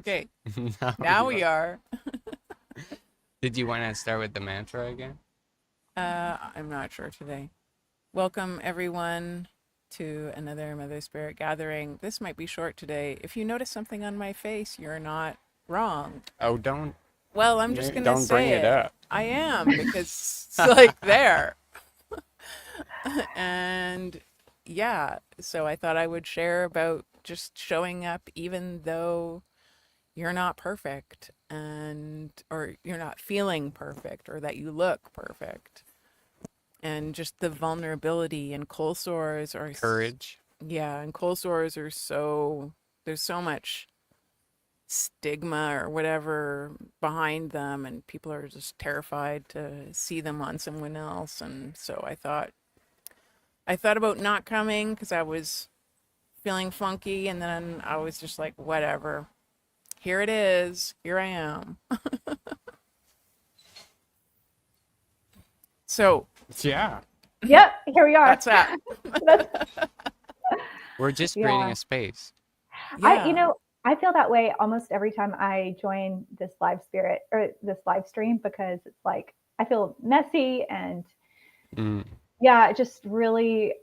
Okay, Now now we are. Did you want to start with the mantra again? I'm not sure today. Welcome, everyone, to another Mother Spirit gathering. This might be short today. If you notice something on my face, you're not wrong. Oh, don't Well, I'm just going to don't bring say it it. up. I am, because it's like there. And yeah, so I thought I would share about just showing up even though you're not perfect and or you're not feeling perfect or that you look perfect, and just the vulnerability and cold sores are Courage. yeah, and cold sores are so there's so much stigma or whatever behind them, and people are just terrified to see them on someone else. And so I thought about not coming because I was feeling funky, and then I was just like, whatever, here it is, here I am. So Yeah. Yep, here we are. that's that. That's, We're just creating yeah. a space. I, you Yeah. know, I feel that way almost every time I join this live spirit or this live stream because it's like I feel messy and Mm. yeah, just really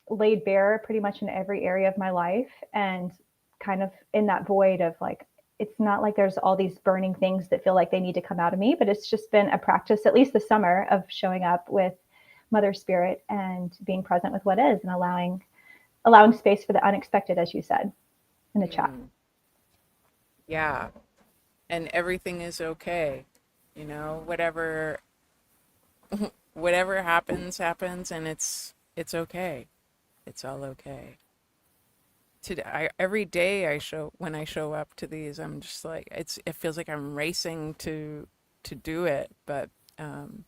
laid bare pretty much in every area of my life and kind of in that void of like, it's not like there's all these burning things that feel like they need to come out of me, but it's just been a practice, at least this summer, of showing up with Mother Spirit and being present with what is and allowing space for the unexpected, as you said in the chat. Yeah. And everything is okay. Whatever happens, and it's okay. It's all okay. Every day when I show up to these, I'm just like it feels like I'm racing to do it, but um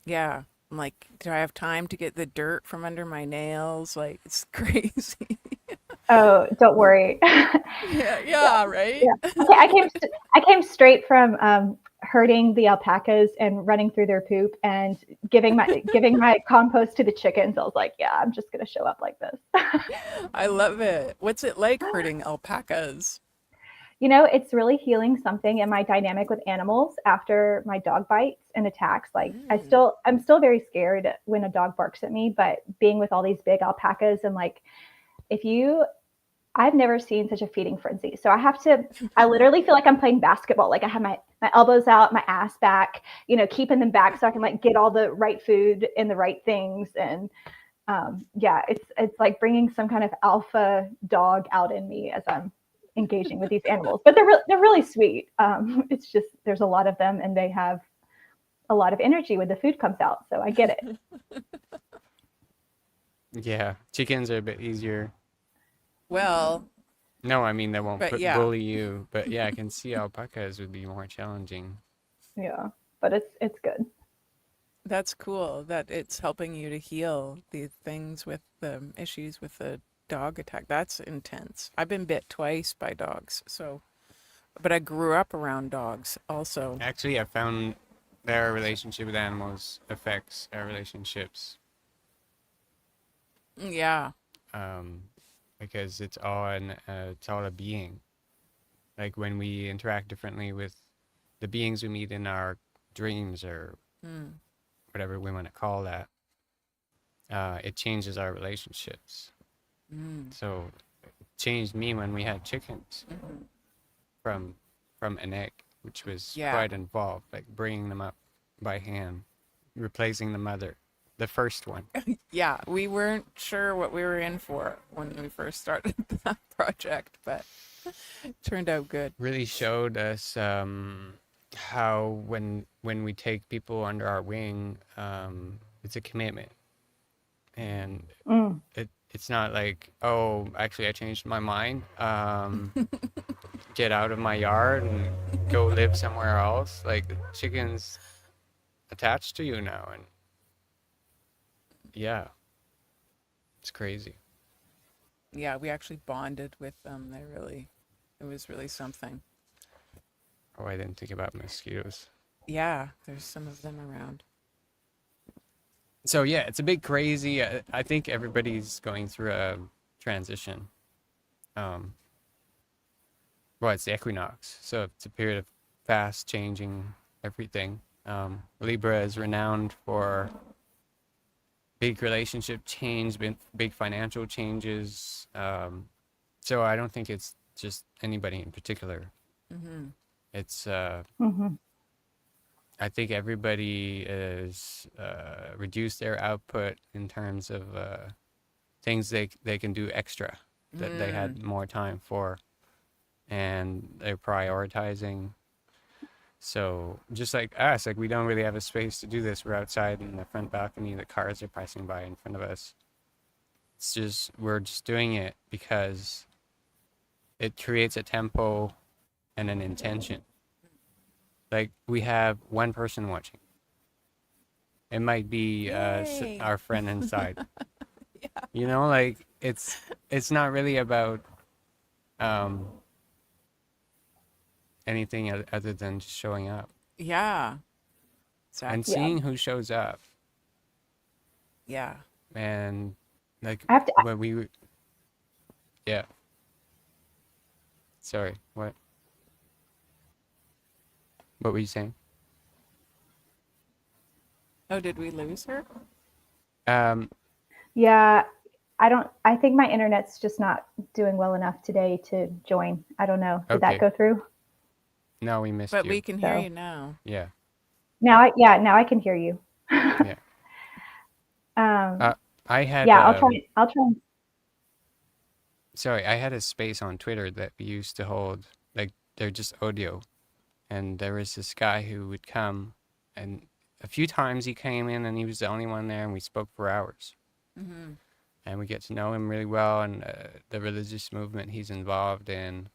yeah, I'm like, do I have time to get the dirt from under my nails? Like, it's crazy. Oh, don't worry. Yeah, Yeah, yeah, right? yeah. Okay, I came straight from herding the alpacas and running through their poop and giving my compost to the chickens. I was like, yeah, I'm just gonna show up like this. I love it. What's it like herding alpacas? It's really healing something in my dynamic with animals after my dog bites and attacks. Like Mm. I'm still very scared when a dog barks at me, but being with all these big alpacas and like if you I've never seen such a feeding frenzy. So I literally feel like I'm playing basketball. Like I have my elbows out, my ass back, keeping them back so I can like get all the right food and the right things. And yeah, it's like bringing some kind of alpha dog out in me as I'm engaging with these animals. But they're really sweet. It's just there's a lot of them and they have a lot of energy when the food comes out. So I get it. Yeah. Chickens are a bit easier. Well, No, I mean they won't but yeah, bully you, but yeah, I can see alpacas would be more challenging. Yeah, but it's good. that's cool that it's helping you to heal the things with the issues with the dog attack. That's intense. I've been bit twice by dogs, so but I grew up around dogs also. Actually, I found their relationship with animals affects our relationships, Yeah. um, because it's all a being. Like when we interact differently with the beings we meet in our dreams or Mm. whatever we want to call that, it changes our relationships. Mm. So it changed me when we had chickens Hmm. from from an egg, which was Yeah. quite involved, like bringing them up by hand, replacing the mother, the first one. Yeah, we weren't sure what we were in for when we first started that project, but it turned out good. Really showed us how when we take people under our wing, it's a commitment, and Mm. it's not like, oh, actually I changed my mind, get out of my yard and go live somewhere else. Like the chicken's attached to you now, and yeah, it's crazy. Yeah, we actually bonded with them. It was really something. Oh, I didn't think about mosquitoes. Yeah, there's some of them around. So yeah, it's a bit crazy. I think everybody's going through a transition. Um, well, it's the equinox, so it's a period of fast changing everything. Libra is renowned for big relationship change, big financial changes. So I don't think it's just anybody in particular. Mm-hmm. It's Hmm. I think everybody is reduced their output in terms of things they can do extra that they had more time for, and they're prioritizing. So just like us, like we don't really have a space to do this. We're outside in the front balcony. The cars are passing by in front of us. It's just we're just doing it because it creates a tempo and an intention. Like we have one person watching. It might be Yay. our friend inside. Yeah. You know, like it's not really about um, anything other than just showing up Yeah. and Exactly. Yeah. seeing who shows up. Yeah. And like I have to. when we, yeah. Sorry, what? What were you saying? Oh, did we lose her? Um, Yeah, I don't. I think my internet's just not doing well enough today to join. I don't know. Did that okay. go through? No, we missed But you. we can hear So you now. Yeah, now I can hear you. yeah. Um, I had yeah, I'll try. sorry, I had a space on Twitter that we used to hold. Like they're just audio, and there was this guy who would come, and a few times he came in, and he was the only one there, and we spoke for hours. Mm-hmm. And we get to know him really well, and the religious movement he's involved in.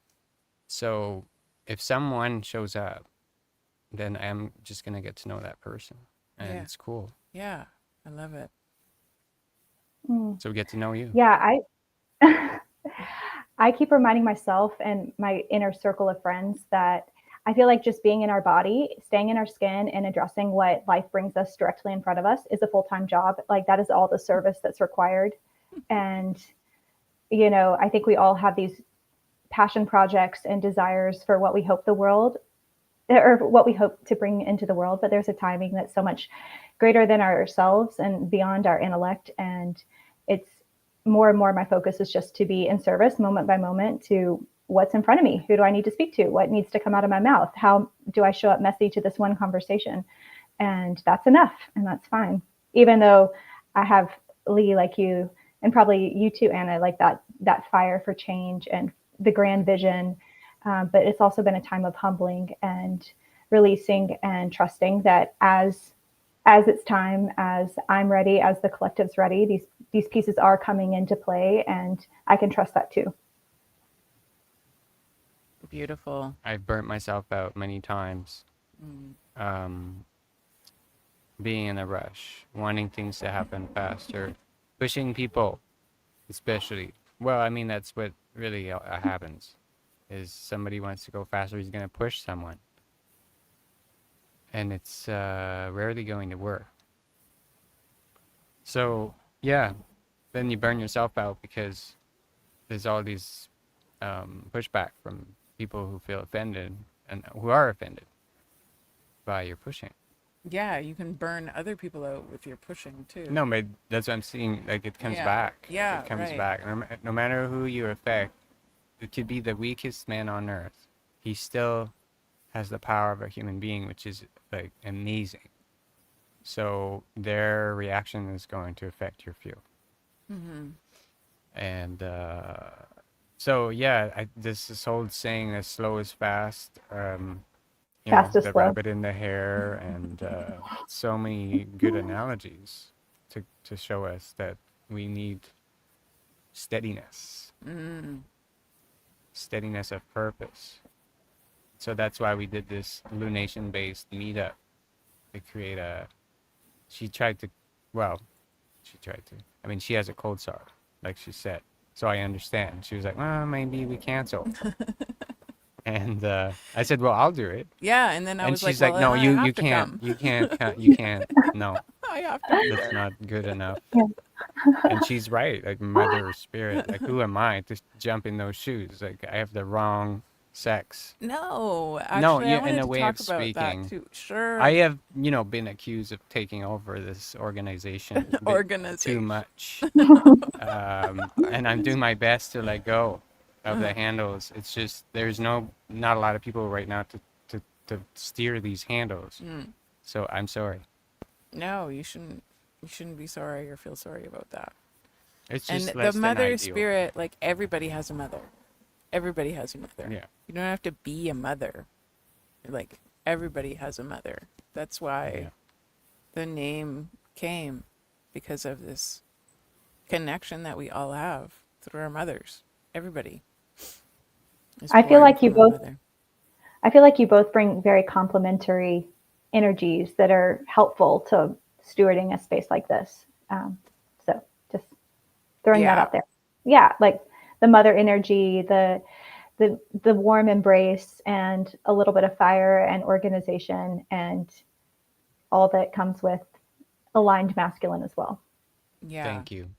So if someone shows up, then I'm just gonna get to know that person, and Yeah. it's cool. Yeah. I love it. Mm, So we get to know you. yeah, I keep reminding myself and my inner circle of friends that I feel like just being in our body, staying in our skin, and addressing what life brings us directly in front of us is a full-time job. Like that is all the service that's required. And I think we all have these passion projects and desires for what we hope the world or what we hope to bring into the world, but there's a timing that's so much greater than ourselves and beyond our intellect. And it's more and more my focus is just to be in service moment by moment to what's in front of me. Who do I need to speak to? What needs to come out of my mouth? How do I show up messy to this one conversation? And that's enough, and that's fine. Even though I have Lee, like you, and probably you too, Anna, like that fire for change and the grand vision. But it's also been a time of humbling and releasing and trusting that as it's time, as I'm ready, as the collective's ready, these pieces are coming into play, and I can trust that too. Beautiful. I've burnt myself out many times, being in a rush, wanting things to happen faster, pushing people, especially. Well, I mean, that's what really happens, is somebody wants to go faster, he's going to push someone. And it's rarely going to work. So, yeah, then you burn yourself out because there's all these pushback from people who feel offended and who are offended by your pushing. Yeah, you can burn other people out with your pushing too. No, but that's what I'm seeing. Like, it comes Yeah. back. Yeah, It comes right. back. No matter who you affect, it could be the weakest man on earth. He still has the power of a human being, which is, like, amazing. So their reaction is going to affect your feel. Mm-hmm. And so, yeah, this old saying that slow is fast. Fast is The slow. rabbit in the hare, and so many good analogies to show us that we need steadiness, steadiness of purpose. So that's why we did this Lunation-based meetup to create she tried to, I mean, she has a cold sore, like she said. So I understand. She was like, well, maybe we cancel. And I said, well, I'll do it. Yeah, and then I And was like, she's like, well, no, I you have to can't. come. You can't. No, I have to be that's there. not good enough. Yeah. And she's right. Like, mother spirit. Like, who am I to jump in those shoes? Like, I have the wrong sex. No, No, actually, I yeah, in wanted a to way talk of about that speaking. too. Sure. I have, been accused of taking over this organization a bit too Organization. much. And I'm doing my best to let go of the handles. It's just there's not a lot of people right now to steer these handles. Mm. So I'm sorry. No, you shouldn't. You shouldn't be sorry or feel sorry about that. It's And just the less than mother ideal. spirit, like everybody has a mother. Everybody has a mother. Yeah. You don't have to be a mother. Like everybody has a mother. That's why Yeah. the name came, because of this connection that we all have through our mothers. Everybody is I feel born like you from a both mother. I feel like you both bring very complementary energies that are helpful to stewarding a space like this. So just throwing that Yeah. out there. Yeah, like the mother energy, the warm embrace, and a little bit of fire and organization, and all that comes with aligned masculine as well. Yeah. Thank you.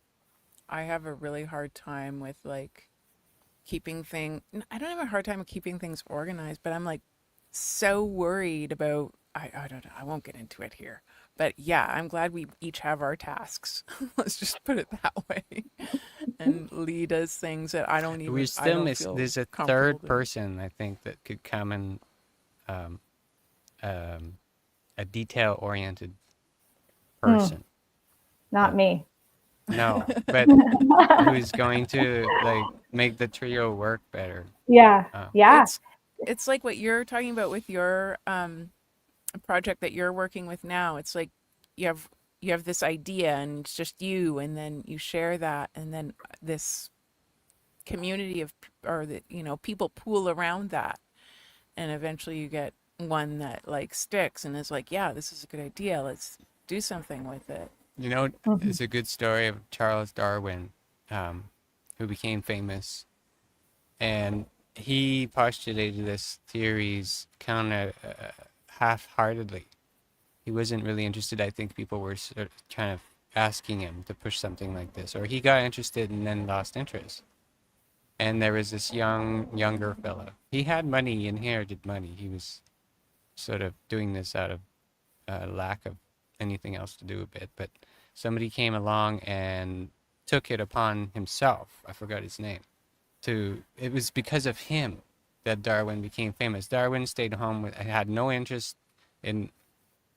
I have a really hard time with like keeping things. I don't have a hard time with keeping things organized, but I'm like so worried about. I don't know. I won't get into it here. But yeah, I'm glad we each have our tasks. Let's just put it that way. And Lee does things that We I still don't miss. feel There's a comfortable third doing. person I think that could come and um, um, a detail-oriented Mm, person. not But me. no, but who's going to like make the trio work better? Yeah, Uh, yeah. It's it's like what you're talking about with your project that you're working with now. It's like you have you have this idea and it's just you, and then you share that, and then this community of or the people pool around that, and eventually you get one that like sticks and is like, yeah, this is a good idea. Let's do something with it. you know, Mhm. it's a good story of Charles Darwin, um, who became famous, and he postulated this theories kind of half-heartedly. He wasn't really interested. I think people were sort of kind of asking him to push something like this, or he got interested and then lost interest. And there was this younger fellow. He had money, he inherited money. He was sort of doing this out of lack of anything else to do a bit. But somebody came along and took it upon himself. I forgot his name. It was because of him that Darwin became famous. Darwin stayed home with, had no interest in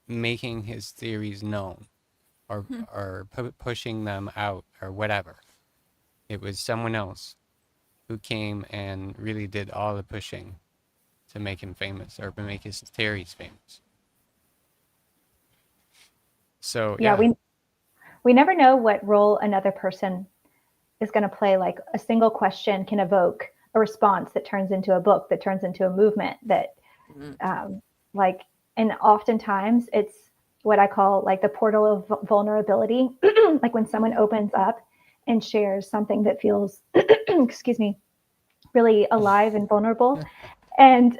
making his theories known or Hmm. pushing them out or whatever. It was someone else who came and really did all the pushing to make him famous or to make his theories famous. So Yeah, yeah, we never know what role another person is going to play. Like a single question can evoke a response that turns into a book, that turns into a movement, that Mm. um, like, and oftentimes it's what I call like the portal of vulnerability. Like when someone opens up and shares something that feels, excuse me, really alive and vulnerable. And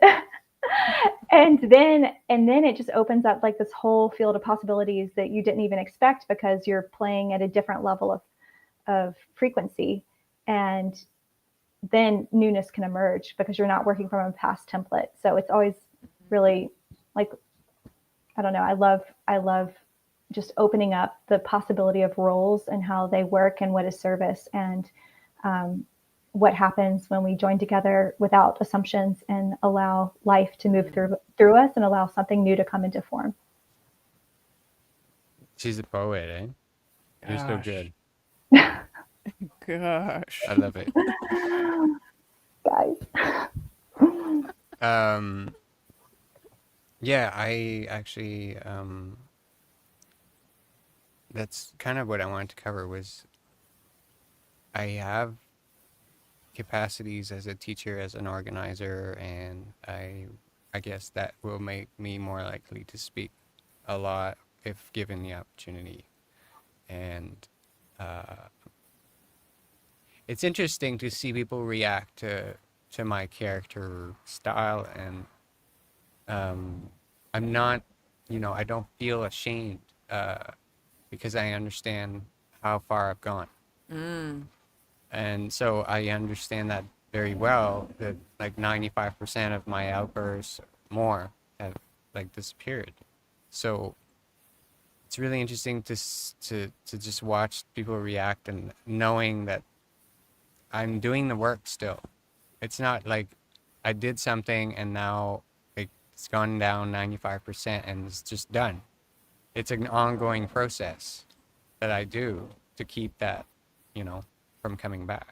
and then it just opens up like this whole field of possibilities that you didn't even expect, because you're playing at a different level of frequency, and then newness can emerge because you're not working from a past template. So it's always really like, I don't know, I love just opening up the possibility of roles and how they work and what is service, and um, what happens when we join together without assumptions and allow life to move Mm. through us and allow something new to come into form. she's a poet, eh? You're so Gosh. good. I Gosh. love it. Guys. Um, yeah, I actually that's kind of what I wanted to cover was I have capacities as a teacher, as an organizer, and I guess that will make me more likely to speak a lot if given the opportunity. And uh, it's interesting to see people react to my character style, and um, I'm not, I don't feel ashamed because I understand how far I've gone. Mm. And so I understand that very well that like 95% of my outbursts more have like disappeared. So it's really interesting to just watch people react and knowing that I'm doing the work still. It's not like I did something and now it's gone down 95% and it's just done. It's an ongoing process that I do to keep that, from coming back.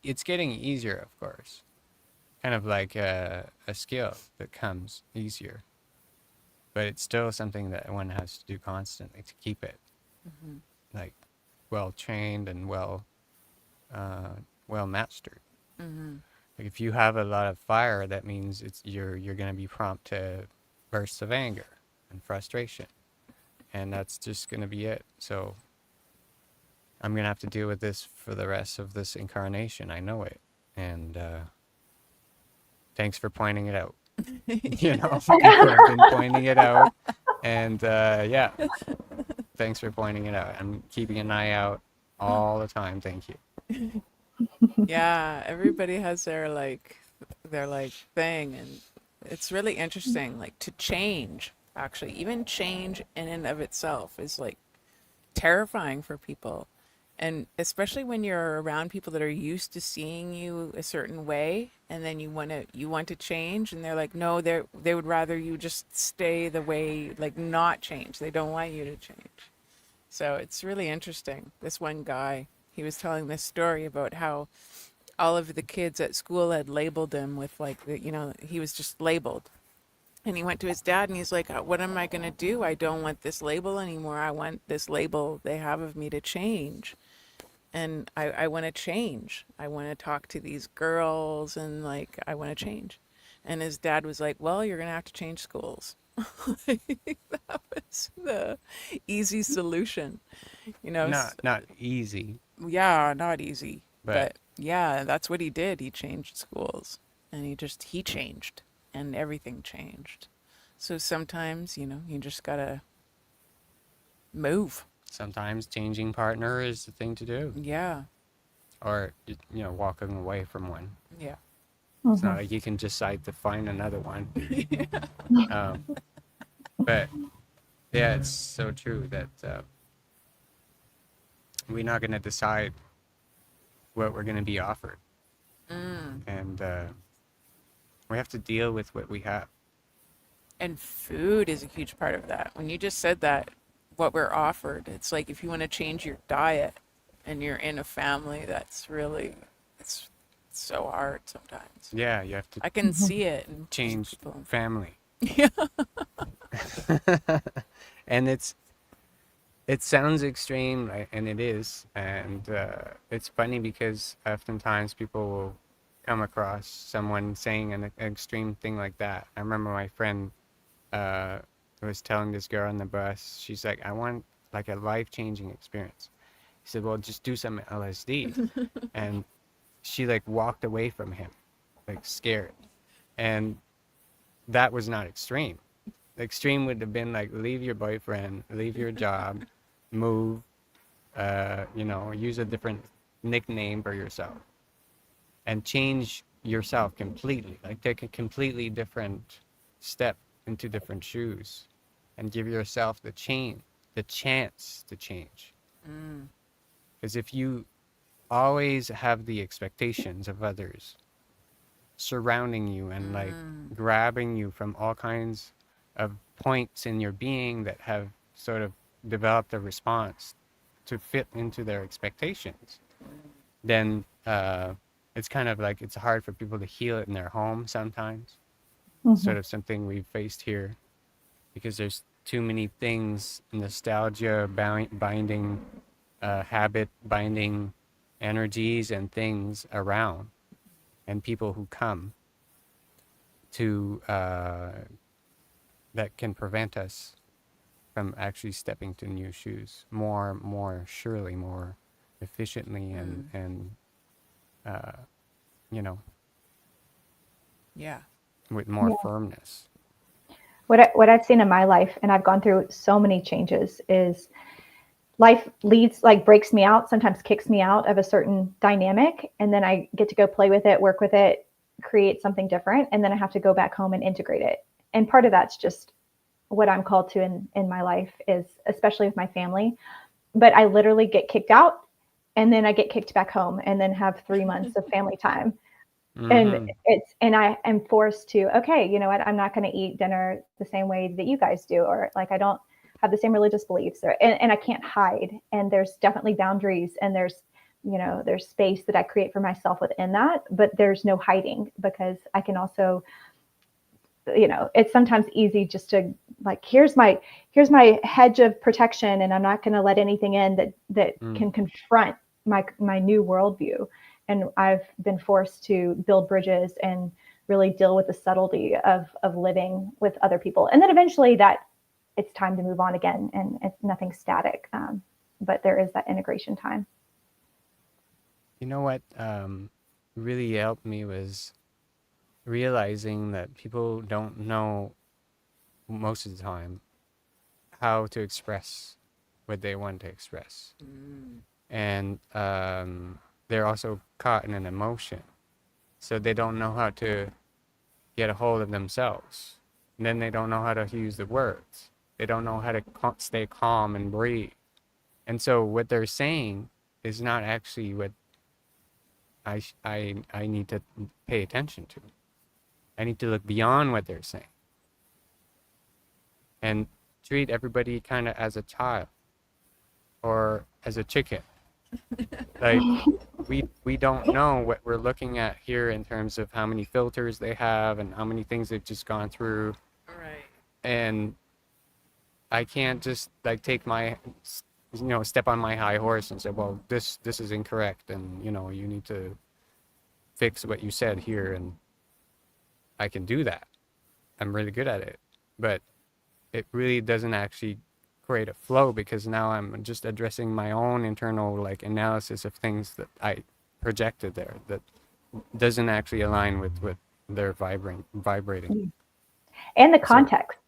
It's getting easier, of course. Kind of like a skill that comes easier. But it's still something that one has to do constantly to keep it like well trained and well mastered. Like if you have a lot of fire, that means you're going to be prompt to bursts of anger and frustration, and that's just going to be it. So I'm going to have to deal with this for the rest of this incarnation. I know it, and thanks for pointing it out. People have been pointing it out, and yeah, thanks for pointing it out. I'm keeping an eye out all the time. Thank you. Yeah, everybody has their thing, and it's really interesting, like to change, actually, even change in and of itself is like terrifying for people. And especially when you're around people that are used to seeing you a certain way, and then you want to change, and they're like, no, they would rather you just stay the way, like not change. They don't want you to change. So it's really interesting. This one guy, he was telling this story about how all of the kids at school had labeled him with he was just labeled. And he went to his dad and he's like, what am I going to do? I don't want this label anymore. I want this label they have of me to change. And I want to change. I want to talk to these girls and I want to change. And his dad was like, well, you're going to have to change schools. That was the easy solution, Not easy, Yeah, not easy. but But yeah, that's what he did. He changed schools and he changed and everything changed. So sometimes, you just gotta move. sometimes changing partner is the thing to do, Yeah. or walking away from one. Yeah. It's not like you can decide to find another one. um, but yeah, it's so true that we're not going to decide what we're going to be offered, and we have to deal with what we have. And food is a huge part of that. When you just said that, what we're offered, it's like if you want to change your diet and you're in a family, it's so hard sometimes. Yeah, you have to I can see it in change people. family. Yeah. And it sounds extreme, and it is, and it's funny because oftentimes people will come across someone saying an extreme thing like that. I remember my friend was telling this girl on the bus, she's like, I want like a life-changing experience. He said, well, just do some LSD. And she like walked away from him, like scared. And that was not extreme. Extreme would have been like, leave your boyfriend, leave your job, move, use a different nickname for yourself and change yourself completely. Like take a completely different step into different shoes and give yourself the chance to change. Because if you always have the expectations of others surrounding you and like grabbing you from all kinds of points in your being that have sort of developed a response to fit into their expectations, then it's kind of like it's hard for people to heal it in their home sometimes. Sort of something we've faced here because there's too many things, nostalgia binding, habit binding energies and things around, and people who come to that can prevent us from actually stepping to new shoes more surely, more efficiently, and Yeah. with more firmness. What I've seen in my life, and I've gone through so many changes, is life leads, like breaks me out, sometimes kicks me out of a certain dynamic. And then I get to go play with it, work with it, create something different. And then I have to go back home and integrate it. And part of that's just what I'm called to in my life, is especially with my family. But I literally get kicked out and then I get kicked back home and then have 3 months of family time. And I am forced to, okay, you know what, I'm not going to eat dinner the same way that you guys do, or like I don't have the same religious beliefs, or and I can't hide. And there's definitely boundaries, and there's, you know, there's space that I create for myself within that, but there's no hiding, because I can also, you know, it's sometimes easy just to like, here's my hedge of protection, and I'm not going to let anything in that can confront my new worldview. And I've been forced to build bridges and really deal with the subtlety of living with other people. And then eventually that it's time to move on again, and it's nothing static. But there is that integration time. You know what really helped me was realizing that people don't know most of the time how to express what they want to express. And they're also caught in an emotion. So they don't know how to get a hold of themselves. And then they don't know how to use the words. They don't know how to stay calm and breathe. And so what they're saying is not actually what I need to pay attention to. I need to look beyond what they're saying and treat everybody kind of as a child or as a chicken. Like we don't know what we're looking at here in terms of how many filters they have and how many things they've just gone through. Right. And I can't just like take my, you know, step on my high horse and say, well, this is incorrect, and you know, you need to fix what you said here. And I can do that. I'm really good at it, but it really doesn't actually create a flow, because now I'm just addressing my own internal like analysis of things that I projected there that doesn't actually align with what they're vibrating. And the context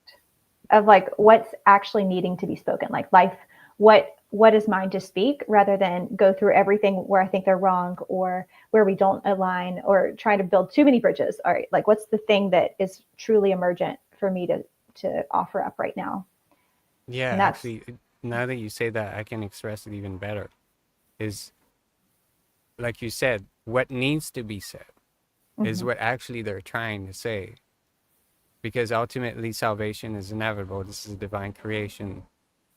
of like what's actually needing to be spoken, like life, what is mine to speak, rather than go through everything where I think they're wrong or where we don't align, or trying to build too many bridges. All right, like what's the thing that is truly emergent for me to offer up right now? Yeah, actually, now that you say that, I can express it even better. Is like you said, what needs to be said is what actually they're trying to say. Because ultimately salvation is inevitable. This is a divine creation.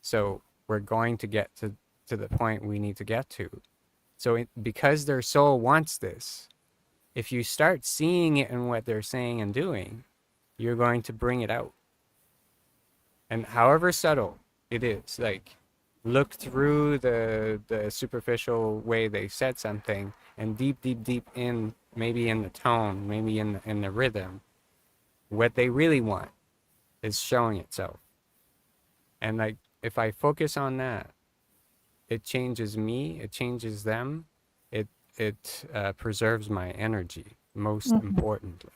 So we're going to get to the point we need to get to. So because their soul wants this, if you start seeing it in what they're saying and doing, you're going to bring it out. And however subtle it is, like look through the superficial way they said something, and deep in, maybe in the tone, maybe in the rhythm, what they really want is showing itself. And like if I focus on that, it changes me, it changes them, it preserves my energy, most importantly,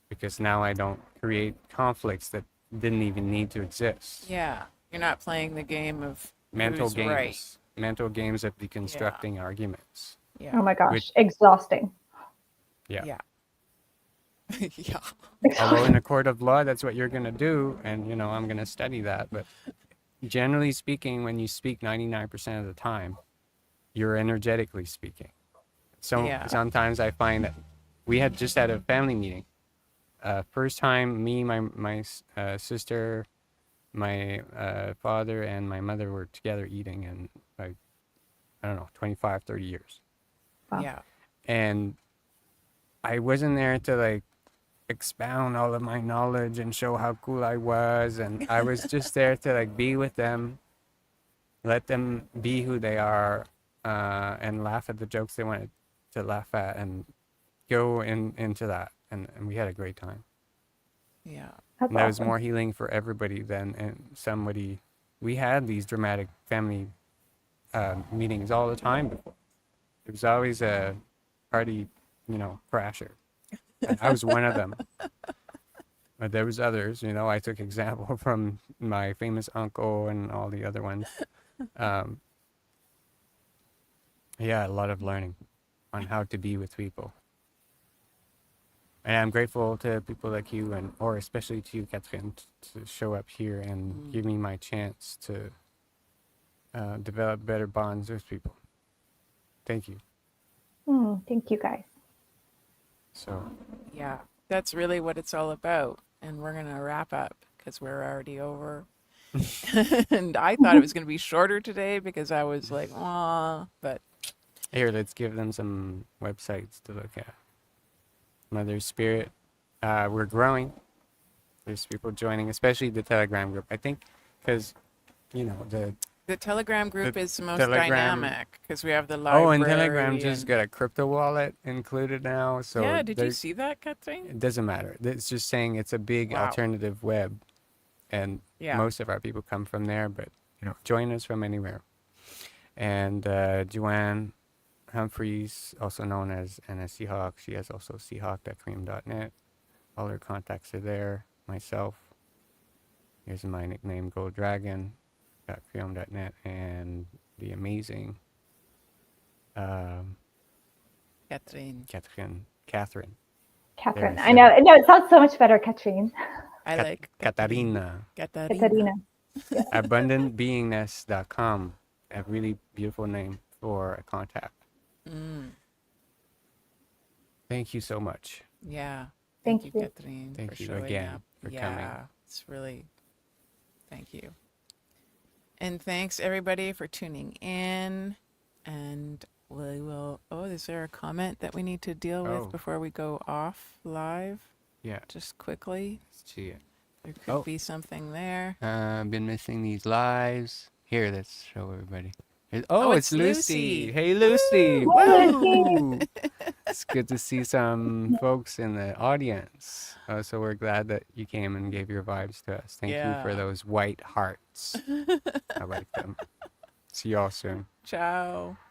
because now I don't create conflicts that didn't even need to exist. Yeah. You're not playing the game of Mental who's games, right. mental games of deconstructing arguments. Yeah. Oh my gosh, exhausting. Yeah. Yeah. Although in a court of law, that's what you're going to do. And, you know, I'm going to study that. But generally speaking, when you speak 99% of the time, you're energetically speaking. So sometimes I find that we had just had a family meeting. First time me, my sister, my father, and my mother were together eating in, like, I don't know, 25, 30 years. Wow. Yeah. And I wasn't there to, like, expound all of my knowledge and show how cool I was. And I was just there to, like, be with them, let them be who they are, and laugh at the jokes they wanted to laugh at, and go into that. And we had a great time. Yeah. That's And that was awesome. more healing for everybody than somebody. We had these dramatic family meetings all the time before. It was always a party, you know, crasher. And I was one of them. But there was others, you know. I took example from my famous uncle and all the other ones. Um, yeah, a lot of learning on how to be with people. And I'm grateful to people like you, or especially to you, Catherine, to show up here and give me my chance to develop better bonds with people. Thank you. Thank you guys. So, Yeah, that's really what it's all about. And we're going to wrap up because we're already over. And I thought it was going to be shorter today because I was like, "Aw," but here, let's give them some websites to look at. Mother Spirit, we're growing. There's people joining, especially the Telegram group. I think because, the Telegram group The is the most Telegram- dynamic because we have the library. Oh, and Telegram just and- got a crypto wallet included now. So yeah, did you there's- see that, Catherine? It doesn't matter. It's just saying it's a big Wow. alternative web, and Yeah. most of our people come from there. But join us from anywhere. And Joanne Humphreys, also known as Anna Seahawk, she has also seahawk.cream.net. All her contacts are there. Myself, here's my nickname, Gold Dragon.cream.net, and the amazing Catherine. Catherine. Catherine. There, I know. No, it sounds so much better, Katrine. I like Katarina. Katarina. AbundantBeingness.com. A really beautiful name for a contact. Thank you so much. Yeah. Thank you, you. Catherine. Thank for you showing again up. for yeah, coming. it's really, thank you. And thanks everybody for tuning in. And we will, is there a comment that we need to deal with before we go off live? Yeah. Just quickly. Let's see it. There could be something there. Been missing these lives. Here, let's show everybody. Oh, It's it's Lucy. Lucy. Hey, Lucy. Woo! It's good to see some folks in the audience. So we're glad that you came and gave your vibes to us. Thank you for Yeah. those white hearts. I like them. See y'all soon. Ciao.